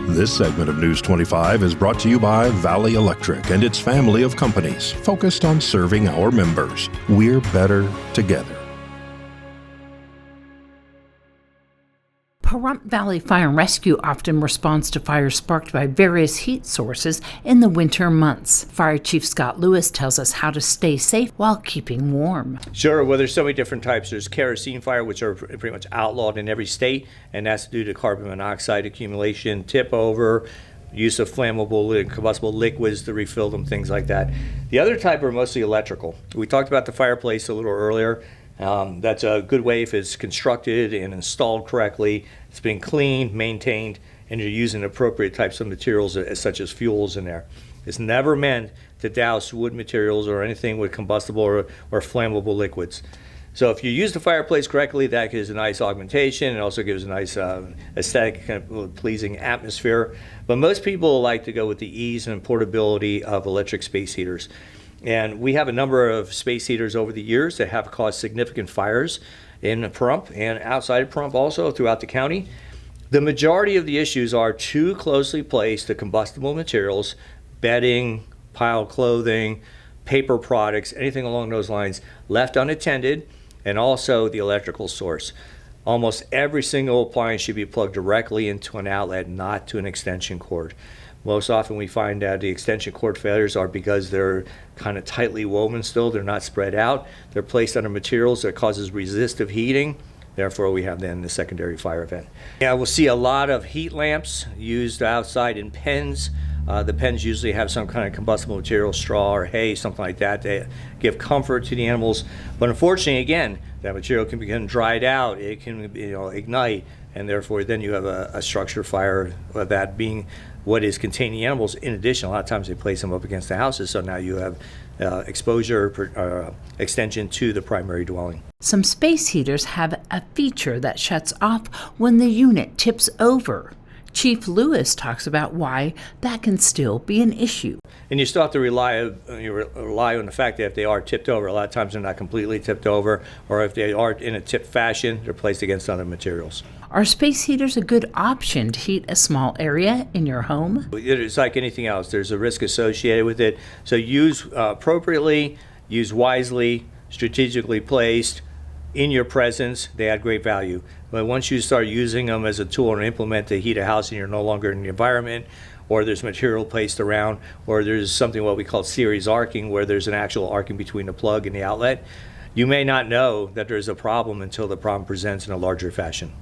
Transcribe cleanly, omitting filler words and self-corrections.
This segment of News 25 is brought to you by Valley Electric and its family of companies focused on serving our members. We're better together. Pahrump Valley Fire and Rescue often responds to fires sparked by various heat sources in the winter months. Fire Chief Scott Lewis tells us how to stay safe while keeping warm. Sure, well, there's so many different types. There's kerosene fire, which are pretty much outlawed in every state, and that's due to carbon monoxide accumulation, tip over, use of flammable and combustible liquids to refill them, things like that. The other type are mostly electrical. We talked about the fireplace a little earlier. That's a good way if it's constructed and installed correctly, it's been cleaned, maintained, and you're using appropriate types of materials such as fuels in there. It's never meant to douse wood materials or anything with combustible or flammable liquids. So if you use the fireplace correctly, that gives a nice augmentation and also gives a nice aesthetic, kind of pleasing atmosphere. But most people like to go with the ease and portability of electric space heaters. And we have a number of space heaters over the years that have caused significant fires in Pahrump and outside of Pahrump also throughout the county. The majority of the issues are too closely placed to combustible materials, bedding, piled clothing, paper products, anything along those lines, left unattended, and also the electrical source. Almost every single appliance should be plugged directly into an outlet, not to an extension cord. Most often we find that the extension cord failures are because they're kind of tightly woven still, they're not spread out, they're placed under materials that causes resistive heating, therefore we have then the secondary fire event. Yeah, we'll see a lot of heat lamps used outside in pens. The pens usually have some kind of combustible material, straw or hay, something like that. They give comfort to the animals, but unfortunately, again, that material can become dried out, it can ignite, and therefore then you have a structure fire, that being what is containing animals. In addition, a lot of times they place them up against the houses, so now you have exposure extension to the primary dwelling. Some space heaters have a feature that shuts off when the unit tips over. Chief Lewis talks about why that can still be an issue. And you still have to rely on the fact that if they are tipped over, a lot of times they're not completely tipped over, or if they are in a tipped fashion, they're placed against other materials. Are space heaters a good option to heat a small area in your home? It's like anything else. There's a risk associated with it. So use appropriately, use wisely, strategically placed, in your presence. They add great value. But once you start using them as a tool or implement to heat a house and you're no longer in the environment, or there's material placed around, or there's something what we call series arcing, where there's an actual arcing between the plug and the outlet, you may not know that there's a problem until the problem presents in a larger fashion.